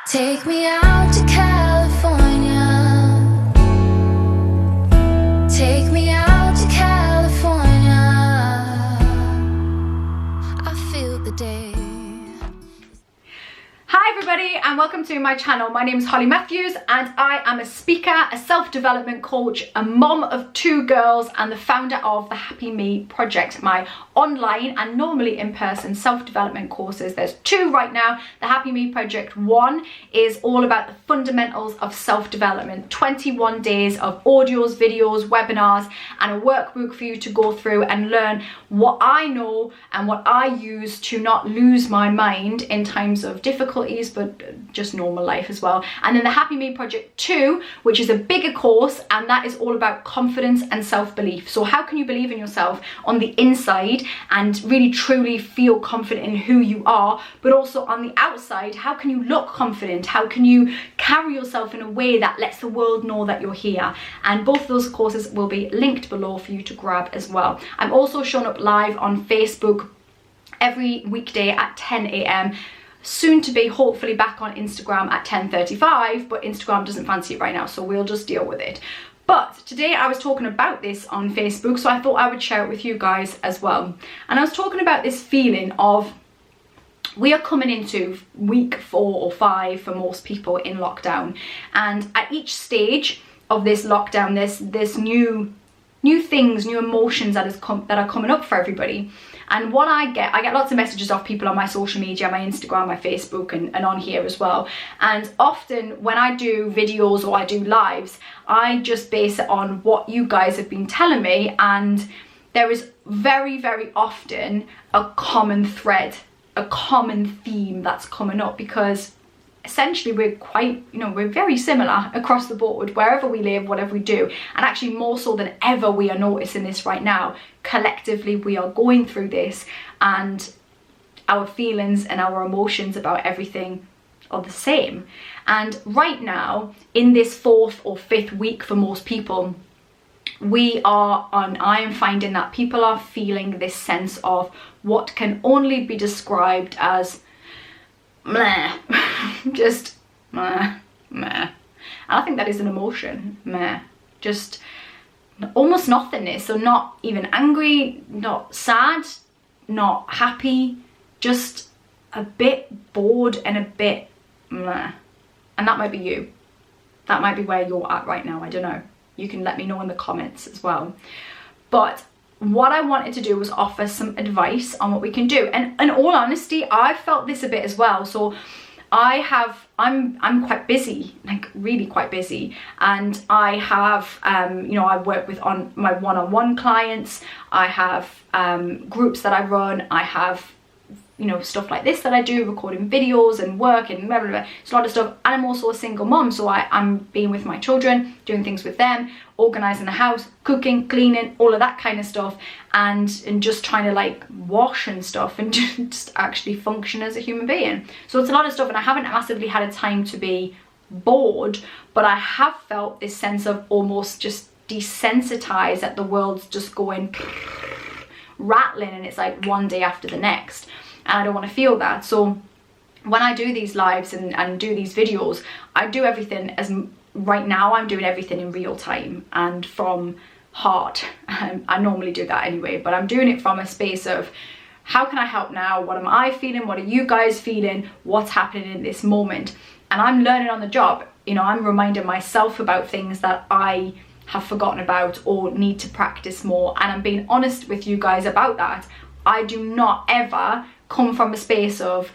Take me out to California. Take me out to California. I feel the day. Hi everybody and welcome to my channel. My name is Holly Matthews and I am a speaker, a self-development coach, a mom of 2 girls and the founder of the Happy Me Project, my online and normally in-person self-development courses. There's 2 right now. The Happy Me Project 1 is all about the fundamentals of self-development, 21 days of audios, videos, webinars and a workbook for you to go through and learn what I know and what I use to not lose my mind in times of difficulties, but just normal life as well. And then the Happy Me Project 2, which is a bigger course, and that is all about confidence and self-belief. So how can you believe in yourself on the inside and really truly feel confident in who you are, but also on the outside, how can you look confident? How can you carry yourself in a way that lets the world know that you're here? And both of those courses will be linked below for you to grab as well. I'm also showing up live on Facebook every weekday at 10 AM. Soon to be hopefully back on Instagram at 10:35, but Instagram doesn't fancy it right now, so we'll just deal with it. But today I was talking about this on Facebook, so I thought I would share it with you guys as well. And I was talking about this feeling of, we are coming into week 4 or 5 for most people in lockdown, and at each stage of this lockdown there's new things, new emotions that are coming up for everybody. And what I get lots of messages off people on my social media, my Instagram, my Facebook and on here as well. And often when I do videos or I do lives, I just base it on what you guys have been telling me, and there is very, very often a common thread, a common theme that's coming up, because essentially we're very similar across the board, wherever we live, whatever we do, and actually more so than ever we are noticing this right now. Collectively we are going through this, and our feelings and our emotions about everything are the same. And right now in this 4th or 5th week for most people, I am finding that people are feeling this sense of what can only be described as meh. Just meh. And I think that is an emotion, meh. Just almost nothingness. So not even angry, not sad, not happy, just a bit bored and a bit meh. And that might be you. That might be where you're at right now. I don't know. You can let me know in the comments as well. But what I wanted to do was offer some advice on what we can do. And in all honesty, I felt this a bit as well. So I'm quite busy, like really quite busy, and I have I work with on my one-on-one clients, I have groups that I run, I have stuff like this that I do, recording videos and work and blah, blah, blah. It's a lot of stuff. And I'm also a single mom, so I'm being with my children, doing things with them, organizing the house, cooking, cleaning, all of that kind of stuff, and just trying to like wash and stuff and just actually function as a human being. So it's a lot of stuff, and I haven't massively had a time to be bored, but I have felt this sense of almost just desensitized that the world's just going rattling, and it's like one day after the next. And I don't want to feel that. So when I do these lives and do these videos, I do everything right now I'm doing everything in real time and from heart. I normally do that anyway, but I'm doing it from a space of, how can I help now? What am I feeling? What are you guys feeling? What's happening in this moment? And I'm learning on the job. I'm reminding myself about things that I have forgotten about or need to practice more. And I'm being honest with you guys about that. I do not ever come from a space of,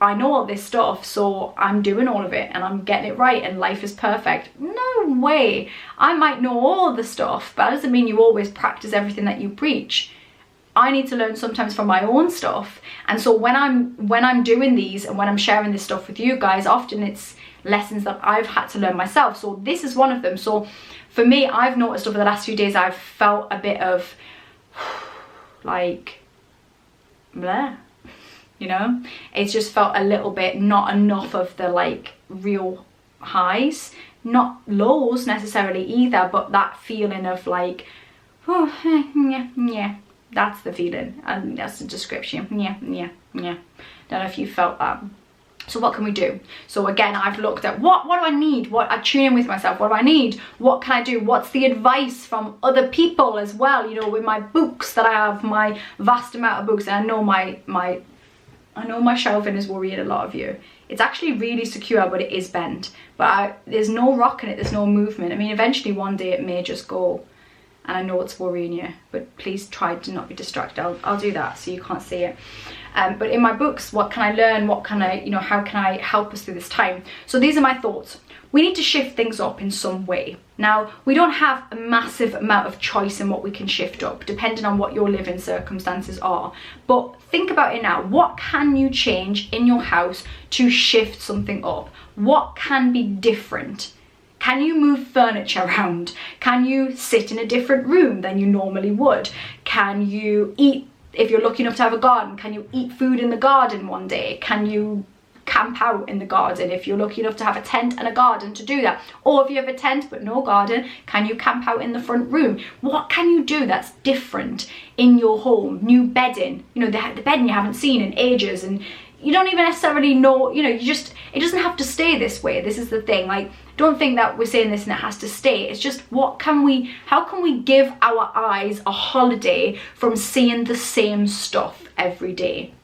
I know all this stuff, so I'm doing all of it and I'm getting it right and life is perfect. No way. I might know all the stuff, but that doesn't mean you always practice everything that you preach. I need to learn sometimes from my own stuff. And so when I'm doing these and when I'm sharing this stuff with you guys, often it's lessons that I've had to learn myself. So this is one of them. So for me, I've noticed over the last few days, I've felt a bit of like bleh. It's just felt a little bit not enough of the like real highs, not lows necessarily either, but that feeling of like, oh yeah, that's the feeling and that's the description. Yeah. Don't know if you felt that. So what can we do? So again, I've looked at what do I need? What I tune in with myself. What do I need? What can I do? What's the advice from other people as well? You know, with my books that I have, my vast amount of books, and I know my shelving is worrying a lot of you. It's actually really secure, but it is bent. But there's no rock in it, there's no movement. I mean, eventually one day it may just go. And I know it's worrying you, but please try to not be distracted. I'll do that so you can't see it. But in my books, what can I learn? What can I, you know, how can I help us through this time? So these are my thoughts. We need to shift things up in some way. Now, we don't have a massive amount of choice in what we can shift up, depending on what your living circumstances are. But think about it now. What can you change in your house to shift something up? What can be different? Can you move furniture around? Can you sit in a different room than you normally would? Can you eat, if you're lucky enough to have a garden, can you eat food in the garden one day? Can you camp out in the garden if you're lucky enough to have a tent and a garden to do that? Or if you have a tent but no garden, can you camp out in the front room? What can you do that's different in your home? New bedding, you know, the bedding you haven't seen in ages, and you don't even necessarily know, you know, it doesn't have to stay this way. This is the thing. Like, don't think that we're saying this and it has to stay. It's just how can we give our eyes a holiday from seeing the same stuff every day?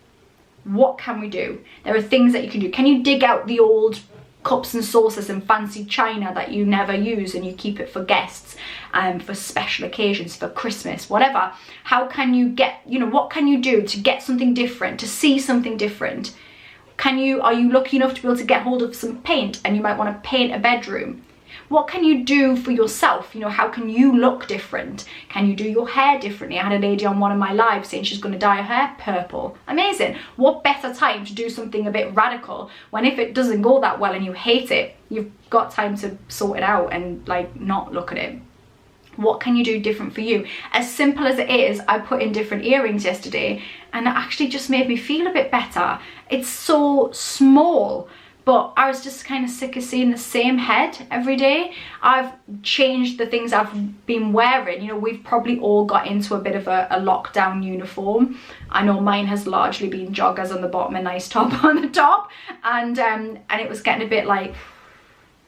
What can we do? There are things that you can do. Can you dig out the old cups and saucers and fancy china that you never use and you keep it for guests, for special occasions, for Christmas, whatever? How can you get, you know, what can you do to get something different, to see something different? Are you lucky enough to be able to get hold of some paint and you might want to paint a bedroom? What can you do for yourself? You know, how can you look different? Can you do your hair differently? I had a lady on one of my lives saying she's going to dye her hair purple. Amazing. What better time to do something a bit radical when if it doesn't go that well and you hate it, you've got time to sort it out and like not look at it. What can you do different for you? As simple as it is, I put in different earrings yesterday and it actually just made me feel a bit better. It's so small, but I was just kind of sick of seeing the same head every day. I've changed the things I've been wearing. You know, we've probably all got into a bit of a lockdown uniform. I know mine has largely been joggers on the bottom, a nice top on the top, and it was getting a bit like,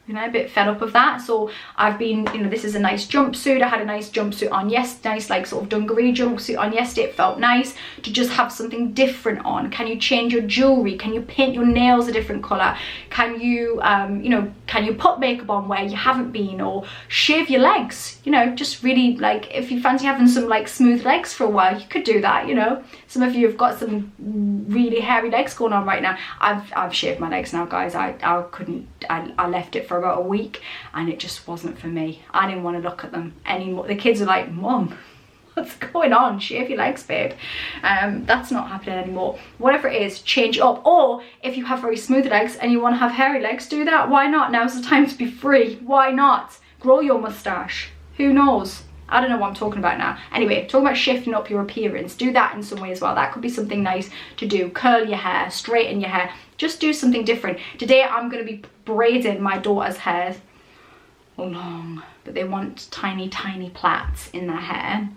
you know, a bit fed up of that. So I've been, you know, this is a nice jumpsuit. I had a nice jumpsuit on yesterday, nice like sort of dungaree jumpsuit on yesterday. It felt nice to just have something different on. Can you change your jewellery? Can you paint your nails a different colour? Can you, you know, can you put makeup on where you haven't been, or shave your legs? You know, just really like, if you fancy having some like smooth legs for a while, you could do that, you know. Some of you have got some really hairy legs going on right now. I've shaved my legs now, guys. I couldn't, I left it for about a week and it just wasn't for me. I didn't want to look at them anymore. The kids are like, Mum, what's going on? Shave your legs, babe. That's not happening anymore. Whatever it is, change it up. Or if you have very smooth legs and you want to have hairy legs, do that. Why not? Now's the time to be free. Why not? Grow your moustache. Who knows? I don't know what I'm talking about now. Anyway, talking about shifting up your appearance. Do that in some way as well. That could be something nice to do. Curl your hair, straighten your hair. Just do something different. Today I'm going to be braiding my daughter's hair long, but they want tiny, tiny plaits in their hair.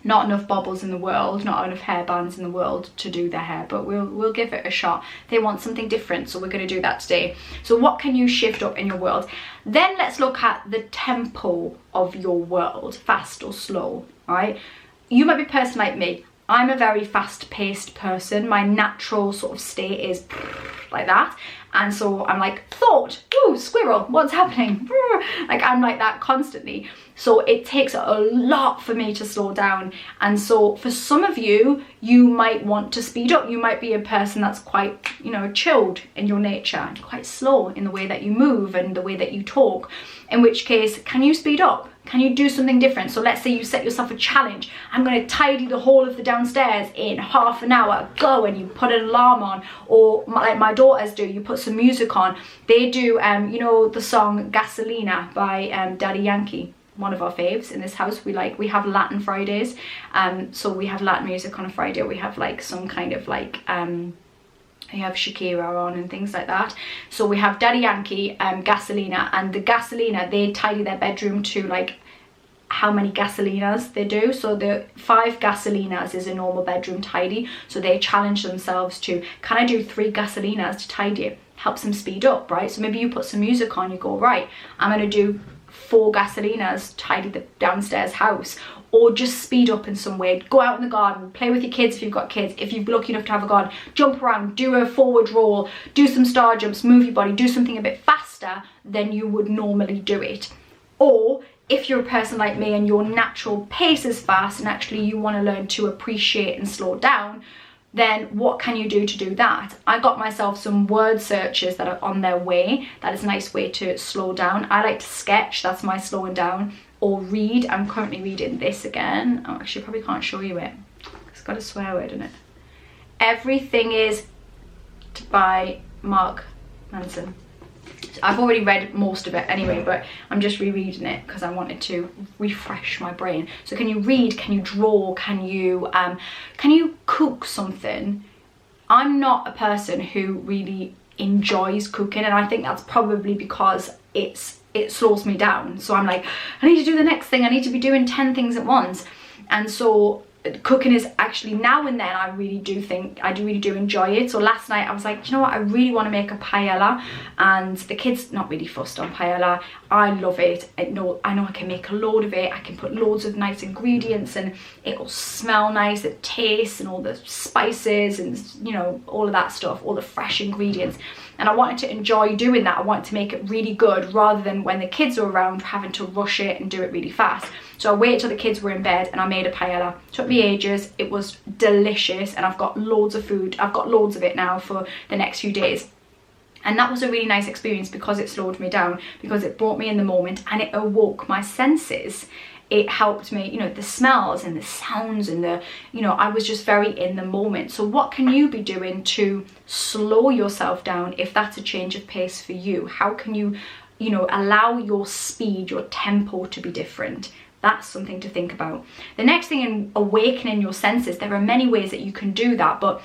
Not enough bobbles in the world, not enough hair bands in the world to do their hair, but we'll give it a shot. They want something different, so we're going to do that today. So what can you shift up in your world? Then let's look at the tempo of your world, fast or slow, all right? You might be a person like me. I'm a very fast-paced person. My natural sort of state is like that. And so I'm like, thought, ooh, squirrel, what's happening? Like, I'm like that constantly. So it takes a lot for me to slow down. And so for some of you, you might want to speed up. You might be a person that's quite, you know, chilled in your nature, and quite slow in the way that you move and the way that you talk. In which case, can you speed up? Can you do something different? So let's say you set yourself a challenge. I'm going to tidy the whole of the downstairs in half an hour. Go, and you put an alarm on, or like my daughters do, you put some music on. They do, you know, the song Gasolina by Daddy Yankee. One of our faves in this house. We have Latin Fridays, so we have Latin music on a Friday. We have like some kind of like we have Shakira on and things like that. So we have Daddy Yankee, Gasolina, and the Gasolina, they tidy their bedroom to like how many gasolinas they do. So the 5 gasolinas is a normal bedroom tidy, so they challenge themselves to, can I do 3 gasolinas to tidy it? Helps them speed up, right? So maybe you put some music on, you go, right, I'm going to do 4 gasolinas, tidy the downstairs house, or just speed up in some way. Go out in the garden, play with your kids if you've got kids, if you're lucky enough to have a garden, jump around, do a forward roll, do some star jumps, move your body, do something a bit faster than you would normally do it. Or if you're a person like me and your natural pace is fast and actually you want to learn to appreciate and slow down, then what can you do to do that? I got myself some word searches that are on their way. That is a nice way to slow down. I like to sketch, that's my slowing down, or read. I'm currently reading this again. Oh, actually, I probably can't show you it. It's got a swear word in it. Everything is by Mark Manson. I've already read most of it anyway, but I'm just rereading it because I wanted to refresh my brain. So can you read, can you draw, can you cook something? I'm not a person who really enjoys cooking, and I think that's probably because it slows me down. So I'm like, I need to do the next thing, I need to be doing 10 things at once. And so cooking is actually, now and then, I really do enjoy it. So last night I was like, you know what, I really want to make a paella, and the kids not really fussed on paella. I love it. I know I can make a load of it. I can put loads of nice ingredients and it'll smell nice, it tastes, and all the spices and, you know, all of that stuff, all the fresh ingredients. And I wanted to enjoy doing that. I wanted to make it really good rather than when the kids are around having to rush it and do it really fast. So I waited till the kids were in bed and I made a paella. Took me ages. It was delicious, and I've got loads of food. I've got loads of it now for the next few days. And that was a really nice experience because it slowed me down, because it brought me in the moment and it awoke my senses. It helped me, you know, the smells and the sounds and the, you know, I was just very in the moment. So what can you be doing to slow yourself down if that's a change of pace for you? How can you, you know, allow your speed, your tempo to be different? That's something to think about. The next thing in awakening your senses, there are many ways that you can do that, but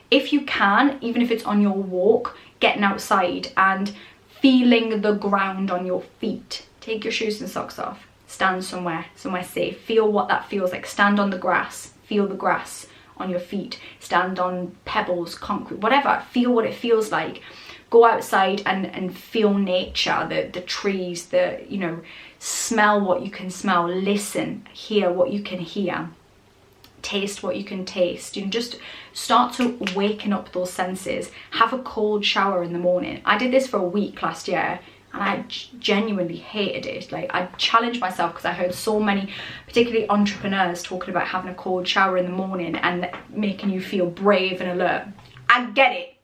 if you can, even if it's on your walk, getting outside and feeling the ground on your feet. Take your shoes and socks off. Stand somewhere safe. Feel what that feels like. Stand on the grass. Feel the grass on your feet. Stand on pebbles, concrete, whatever. Feel what it feels like. Go outside and feel nature, the trees, you know, smell what you can smell, listen, hear what you can hear, taste what you can taste. You know, just start to waken up those senses. Have a cold shower in the morning. I did this for a week last year and I genuinely hated it. Like, I challenged myself because I heard so many, particularly entrepreneurs, talking about having a cold shower in the morning and making you feel brave and alert. I get it,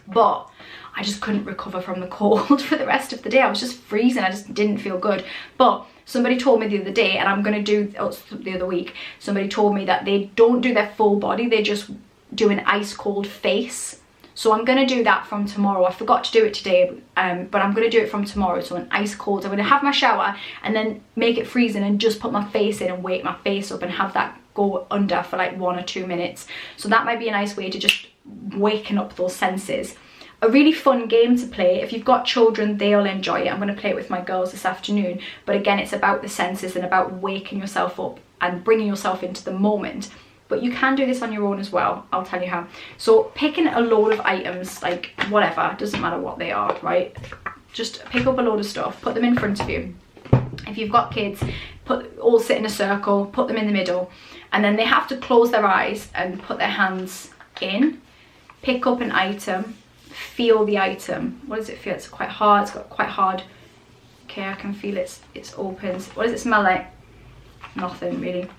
but I just couldn't recover from the cold for the rest of the day. I was just freezing. I just didn't feel good. But somebody told me the other day, and I'm going to do the other week, somebody told me that they don't do their full body, they just do an ice cold face. So I'm going to do that from tomorrow. I forgot to do it today, but I'm going to do it from tomorrow. So an ice cold, I'm going to have my shower and then make it freezing and just put my face in and wake my face up and have that go under for like 1 or 2 minutes. So that might be a nice way to just waken up those senses. A really fun game to play. If you've got children, they'll enjoy it. I'm going to play it with my girls this afternoon. But again, it's about the senses and about waking yourself up and bringing yourself into the moment. But you can do this on your own as well. I'll tell you how. So picking a load of items, like whatever, doesn't matter what they are, right? Just pick up a load of stuff, put them in front of you. If you've got kids, all sit in a circle, put them in the middle, and then they have to close their eyes and put their hands in. Pick up an item. Feel the item. What does it feel? It's quite hard. It's got quite hard. Okay, I can feel it. It's open. What does it smell like? Nothing really.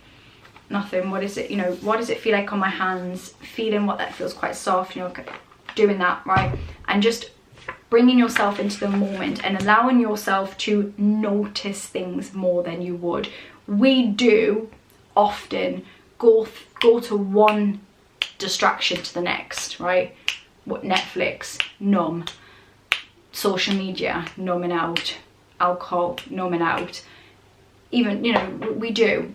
Nothing. What is it? You know, what does it feel like on my hands? Feeling what that feels quite soft. You know, doing that, right? And just bringing yourself into the moment and allowing yourself to notice things more than you would. We do often go to one distraction to the next, right? What, Netflix, numb, social media, numbing out, alcohol, numbing out. Even, you know, we do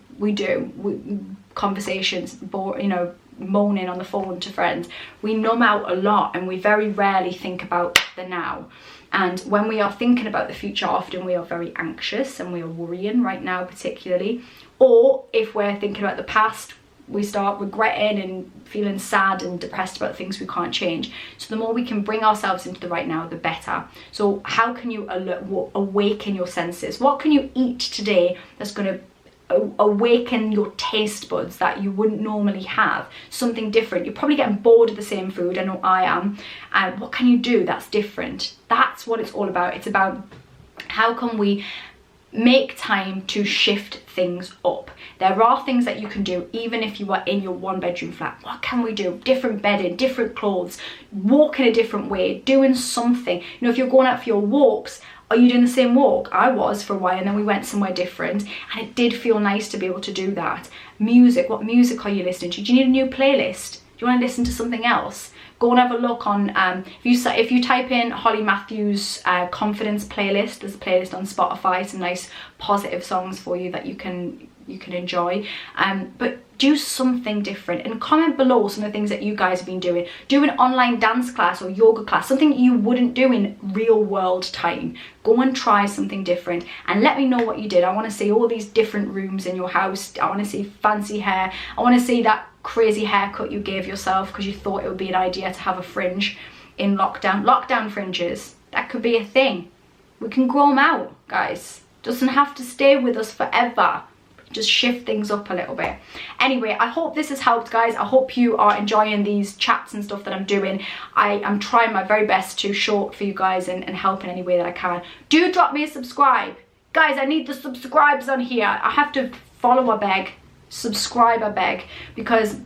conversations, you know, moaning on the phone to friends. We numb out a lot and we very rarely think about the now. And when we are thinking about the future, often we are very anxious and we are worrying right now particularly. Or if we're thinking about the past, we start regretting and feeling sad and depressed about things we can't change. So the more we can bring ourselves into the right now, the better. So how can you awaken your senses? What can you eat today that's going to awaken your taste buds that you wouldn't normally have? Something different. You're probably getting bored of the same food. I know I am. And what can you do that's different? That's what it's all about. It's about how can we make time to shift things up. There are things that you can do even if you are in your 1-bedroom flat. What can we do? Different bedding, different clothes, walking a different way, doing something. You know, if you're going out for your walks, are you doing the same walk? I was for a while, and then we went somewhere different, and it did feel nice to be able to do that. Music, what music are you listening to? Do you need a new playlist? Do you want to listen to something else? Go and have a look on, if you type in Holly Matthews confidence playlist, there's a playlist on Spotify, some nice positive songs for you that you can enjoy. But do something different, and comment below some of the things that you guys have been doing. Do an online dance class or yoga class, something you wouldn't do in real world time. Go and try something different and let me know what you did. I want to see all these different rooms in your house. I want to see fancy hair. I want to see that crazy haircut you gave yourself because you thought it would be an idea to have a fringe in lockdown fringes. That could be a thing. We can grow them out, guys. Doesn't have to stay with us forever. Just shift things up a little bit. Anyway, I hope this has helped, guys. I hope you are enjoying these chats and stuff that I'm doing. I am trying my very best to show up for you guys and help in any way that I can. Do drop me a subscribe, guys. I need the subscribes on here. I have to follow, I beg, subscribe, I beg, because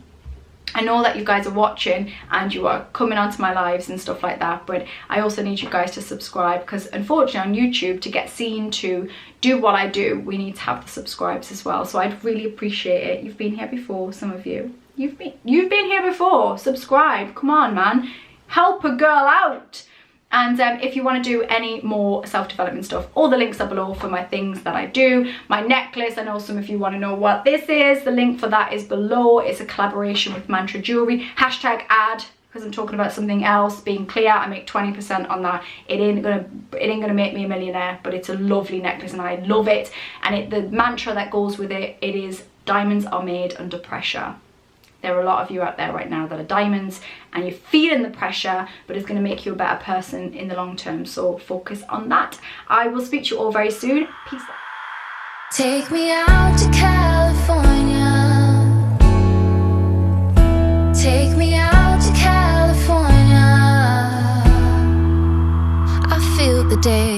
I know that you guys are watching and you are coming onto my lives and stuff like that, but I also need you guys to subscribe, because unfortunately on YouTube, to get seen, to do what I do, we need to have the subscribes as well. So I'd really appreciate it. You've been here before, some of you. You've been here before. Subscribe. Come on, man. Help a girl out. And if you want to do any more self-development stuff, all the links are below for my things that I do. My necklace, I know some of you want to know what this is. The link for that is below. It's a collaboration with Mantra Jewellery. #ad, because I'm talking about something else. Being clear, I make 20% on that. It ain't gonna make me a millionaire, but it's a lovely necklace and I love it. And the mantra that goes with it is diamonds are made under pressure. There are a lot of you out there right now that are diamonds and you're feeling the pressure, but it's going to make you a better person in the long term. So focus on that. I will speak to you all very soon. Peace out. Take me out to California. Take me out to California. I feel the day.